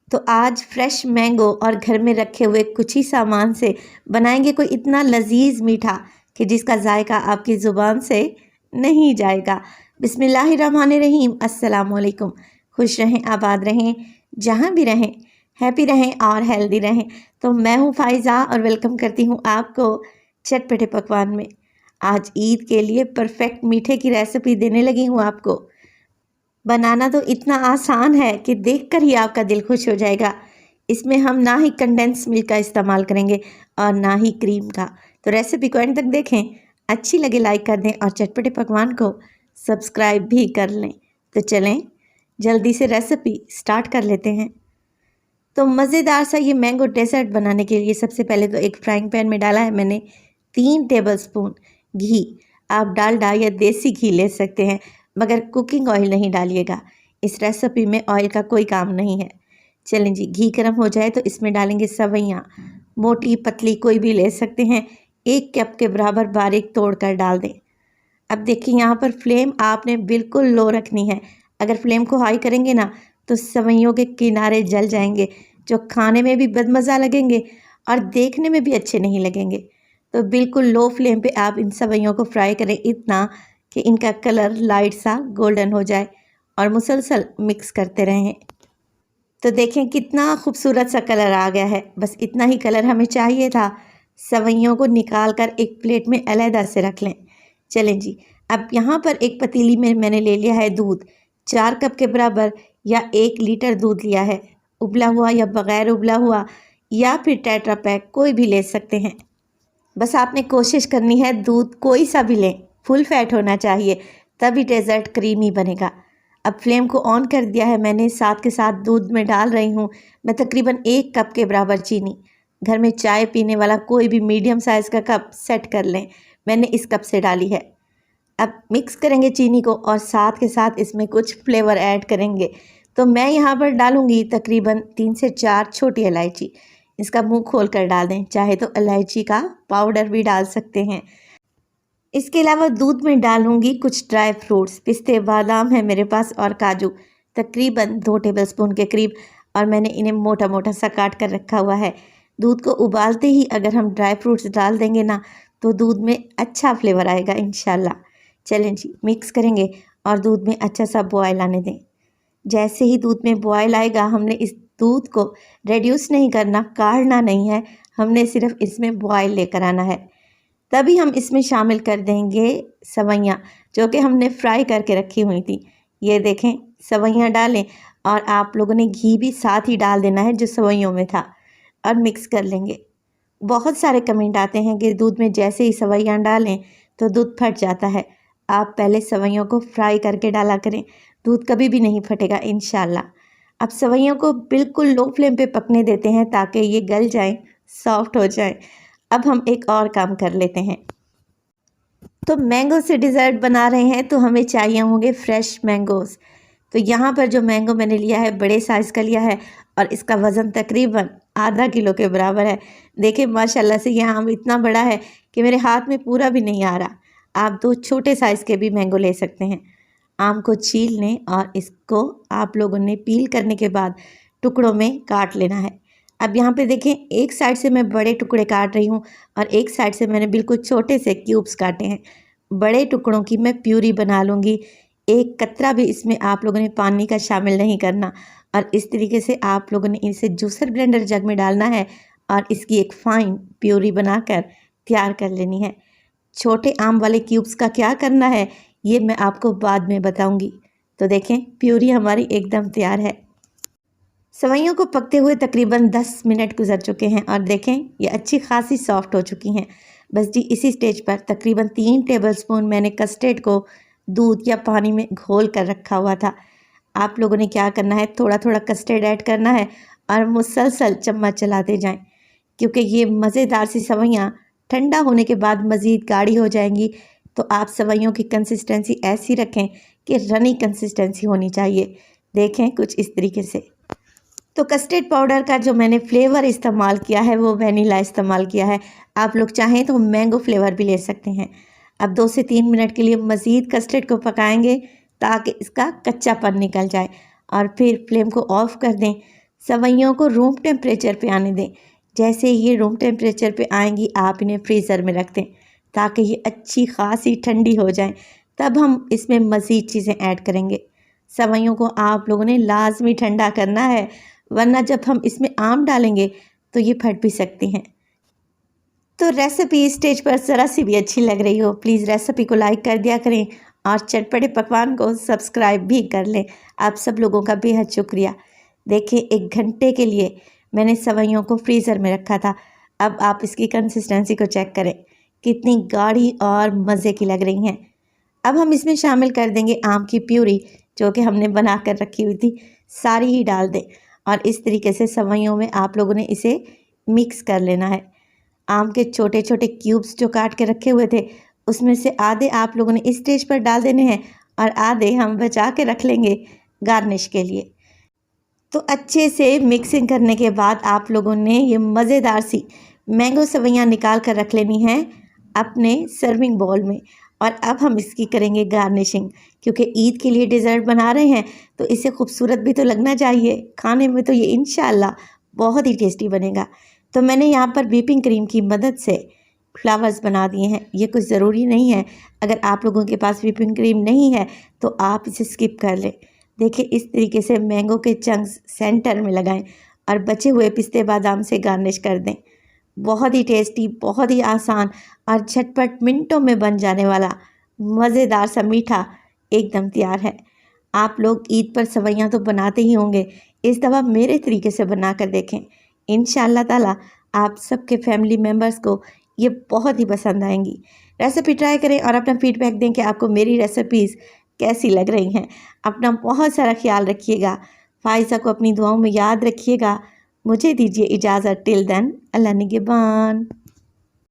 तो आज fresh mango और घर में रखे हुए कुछ ही सामान से बनाएंगे कोई इतना लजीज मीठा कि जिसका जायका आपकी ज़ुबान से नहीं जाएगा। बिस्मिल्लाहिर्रहमानिर्रहीम, अस्सलाम वालेकुम। खुश रहें, आबाद रहें, जहाँ भी रहें, हैप्पी रहें और हेल्दी रहें। तो मैं हूँ फ़ाइज़ा और वेलकम करती हूँ आपको चटपटे पकवान में। आज ईद के लिए परफेक्ट मीठे की रेसिपी देने लगी हूँ आपको। बनाना तो इतना आसान है कि देखकर ही आपका दिल खुश हो जाएगा। इसमें हम ना ही कंडेंस मिल्क का इस्तेमाल करेंगे और ना ही क्रीम का। तो रेसिपी को एंड तक देखें, अच्छी लगे लाइक कर दें और चटपटे पकवान को सब्सक्राइब भी कर लें। तो चलें जल्दी से रेसिपी स्टार्ट कर लेते हैं। तो मज़ेदार सा ये मैंगो डेजर्ट बनाने के लिए सबसे पहले तो एक फ्राइंग पैन में डाला है मैंने 3 टेबलस्पून घी। आप डालडा या देसी घी ले सकते हैं, मगर कुकिंग ऑयल नहीं डालिएगा। इस रेसिपी में ऑयल का कोई काम नहीं है। चलें जी, घी गर्म हो जाए तो इसमें डालेंगे सवैयाँ। मोटी पतली कोई भी ले सकते हैं, 1 कप के बराबर बारीक तोड़ कर डाल दें। अब देखिए यहाँ पर फ्लेम आपने बिल्कुल लो रखनी है। अगर फ्लेम को हाई करेंगे ना तो सवैयों के किनारे जल जाएंगे, जो खाने में भी बदमज़ा लगेंगे और देखने में भी अच्छे नहीं लगेंगे। तो बिल्कुल लो फ्लेम पे आप इन सवैयों को फ्राई करें, इतना कि इनका कलर लाइट सा गोल्डन हो जाए और मुसलसल मिक्स करते रहें। तो देखें कितना खूबसूरत सा कलर आ गया है। बस इतना ही कलर हमें चाहिए था। सवैयों को निकाल कर एक प्लेट में अलहदा से रख लें। चलें जी, अब यहाँ पर एक पतीली में मैंने ले लिया है दूध, 4 कप के बराबर या 1 लीटर दूध लिया है। उबला हुआ या बग़ैर उबला हुआ या फिर टेट्रा पैक कोई भी ले सकते हैं। बस आपने कोशिश करनी है दूध कोई सा भी लें, फुल फैट होना चाहिए, तभी डेज़र्ट क्रीमी बनेगा। अब फ्लेम को ऑन कर दिया है मैंने, साथ के साथ दूध में डाल रही हूँ मैं तकरीबन 1 कप के बराबर चीनी। घर में चाय पीने वाला कोई भी मीडियम साइज़ का कप सेट कर लें, मैंने इस कप से डाली है। अब मिक्स करेंगे चीनी को और साथ के साथ इसमें कुछ फ्लेवर ऐड करेंगे। तो मैं यहाँ पर डालूँगी तकरीबन 3 से 4 छोटी इलायची। इसका मुंह खोल कर डाल दें, चाहे तो इलायची का पाउडर भी डाल सकते हैं। इसके अलावा दूध में डालूंगी कुछ ड्राई फ्रूट्स, पिस्ते बादाम है मेरे पास और काजू, तकरीबन 2 टेबलस्पून के करीब, और मैंने इन्हें मोटा मोटा सा काट कर रखा हुआ है। दूध को उबालते ही अगर हम ड्राई फ्रूट्स डाल देंगे ना तो दूध में अच्छा फ्लेवर आएगा इंशाल्लाह। चलें जी, मिक्स करेंगे और दूध में अच्छा सा बॉयल आने दें। जैसे ही दूध में बॉयल आएगा, हमने इस दूध को रेड्यूस नहीं करना, काढ़ना नहीं है, हमने सिर्फ इसमें बॉयल लेकर आना है। तभी हम इसमें शामिल कर देंगे सवैयाँ, जो कि हमने फ्राई करके रखी हुई थी। ये देखें, सवैयाँ डालें और आप लोगों ने घी भी साथ ही डाल देना है जो सवैयों में था, और मिक्स कर लेंगे। बहुत सारे कमेंट आते हैं कि दूध में जैसे ही सवैयाँ डालें तो दूध फट जाता है। आप पहले सवैयों को फ्राई करके डाला करें, दूध कभी भी नहीं फटेगा इंशाल्लाह। अब सवैयों को बिल्कुल लो फ्लेम पे पकने देते हैं ताकि ये गल जाएं, सॉफ्ट हो जाएं। अब हम एक और काम कर लेते हैं। तो मैंगो से डिज़र्ट बना रहे हैं तो हमें चाहिए होंगे फ्रेश मैंगोज़। तो यहाँ पर जो मैंगो मैंने लिया है बड़े साइज़ का लिया है और इसका वज़न तकरीबन आधा किलो के बराबर है। देखिए माशाल्लाह से यह आम इतना बड़ा है कि मेरे हाथ में पूरा भी नहीं आ रहा। आप 2 छोटे साइज़ के भी मैंगो ले सकते हैं। आम को छील लें और इसको आप लोगों ने पील करने के बाद टुकड़ों में काट लेना है। अब यहाँ पे देखें, एक साइड से मैं बड़े टुकड़े काट रही हूँ और एक साइड से मैंने बिल्कुल छोटे से क्यूब्स काटे हैं। बड़े टुकड़ों की मैं प्यूरी बना लूँगी। एक कतरा भी इसमें आप लोगों ने पानी का शामिल नहीं करना, और इस तरीके से आप लोगों ने इसे जूसर ब्लेंडर जग में डालना है और इसकी एक फ़ाइन प्यूरी बनाकर तैयार कर लेनी है। छोटे आम वाले क्यूब्स का क्या करना है ये मैं आपको बाद में बताऊँगी। तो देखें, प्यूरी हमारी एकदम तैयार है। सवैयों को पकते हुए तकरीबन 10 मिनट गुजर चुके हैं और देखें ये अच्छी खासी सॉफ्ट हो चुकी हैं। बस जी, इसी स्टेज पर तकरीबन 3 टेबलस्पून मैंने कस्टर्ड को दूध या पानी में घोल कर रखा हुआ था। आप लोगों ने क्या करना है, थोड़ा थोड़ा कस्टर्ड ऐड करना है और मुसलसल चम्मच चलाते जाएं, क्योंकि ये मज़ेदार सी सवैयाँ ठंडा होने के बाद मज़ीद गाढ़ी हो जाएंगी। तो आप सवैयों की कंसिस्टेंसी ऐसी रखें कि रनी कंसिस्टेंसी होनी चाहिए। देखें कुछ इस तरीके से। तो कस्टर्ड पाउडर का जो मैंने फ्लेवर इस्तेमाल किया है वो वनीला इस्तेमाल किया है। आप लोग चाहें तो मैंगो फ्लेवर भी ले सकते हैं। अब 2 से 3 मिनट के लिए मज़ीद कस्टर्ड को पकाएंगे ताकि इसका कच्चापन निकल जाए, और फिर फ्लेम को ऑफ़ कर दें। सवैयों को रूम टेम्परेचर पे आने दें। जैसे ये रूम टेम्परेचर पे आएंगी आप इन्हें फ्रीज़र में रख दें ताकि ये अच्छी खासी ठंडी हो जाएं। तब हम इसमें मज़ीद चीज़ें ऐड करेंगे। सवैयों को आप लोगों ने लाजमी ठंडा करना है, वरना जब हम इसमें आम डालेंगे तो ये फट भी सकती हैं। तो रेसिपी स्टेज पर ज़रा सी भी अच्छी लग रही हो, प्लीज़ रेसिपी को लाइक कर दिया करें और चटपटे पकवान को सब्सक्राइब भी कर लें। आप सब लोगों का बेहद शुक्रिया। देखिए 1 घंटे के लिए मैंने सवैयों को फ्रीज़र में रखा था। अब आप इसकी कंसिस्टेंसी को चेक करें, कितनी गाढ़ी और मज़े की लग रही हैं। अब हम इसमें शामिल कर देंगे आम की प्यूरी जो कि हमने बना कर रखी हुई थी, सारी ही डाल दें और इस तरीके से सवैयों में आप लोगों ने इसे मिक्स कर लेना है। आम के छोटे छोटे क्यूब्स जो काट के रखे हुए थे उसमें से आधे आप लोगों ने इस स्टेज पर डाल देने हैं और आधे हम बचा के रख लेंगे गार्निश के लिए। तो अच्छे से मिक्सिंग करने के बाद आप लोगों ने ये मज़ेदार सी मैंगो सवैयाँ निकाल कर रख लेनी हैं अपने सर्विंग बाउल में। और अब हम इसकी करेंगे गार्निशिंग, क्योंकि ईद के लिए डिज़र्ट बना रहे हैं तो इसे खूबसूरत भी तो लगना चाहिए। खाने में तो ये इंशाल्लाह बहुत ही टेस्टी बनेगा। तो मैंने यहाँ पर व्हिपिंग क्रीम की मदद से फ्लावर्स बना दिए हैं। ये कुछ ज़रूरी नहीं है, अगर आप लोगों के पास व्हिपिंग क्रीम नहीं है तो आप इसे स्किप कर लें। देखिए इस तरीके से मैंगो के चंक्स सेंटर में लगाएं और बचे हुए पिस्ते बादाम से गार्निश कर दें। बहुत ही टेस्टी, बहुत ही आसान और झटपट मिनटों में बन जाने वाला मज़ेदार सा मीठा एकदम तैयार है। आप लोग ईद पर सवैयाँ तो बनाते ही होंगे, इस दफ़ा मेरे तरीके से बना कर देखें। इंशाअल्लाह ताला आप सबके फैमिली मेम्बर्स को ये बहुत ही पसंद आएंगी। रेसिपी ट्राई करें और अपना फीडबैक दें कि आपको मेरी रेसिपीज़ कैसी लग रही हैं। अपना बहुत सारा ख्याल रखिएगा। फ़ाइज़ा को अपनी दुआओं में याद रखिएगा। मुझे दीजिए इजाज़त। टिल देन, अल्लाह निगहबान।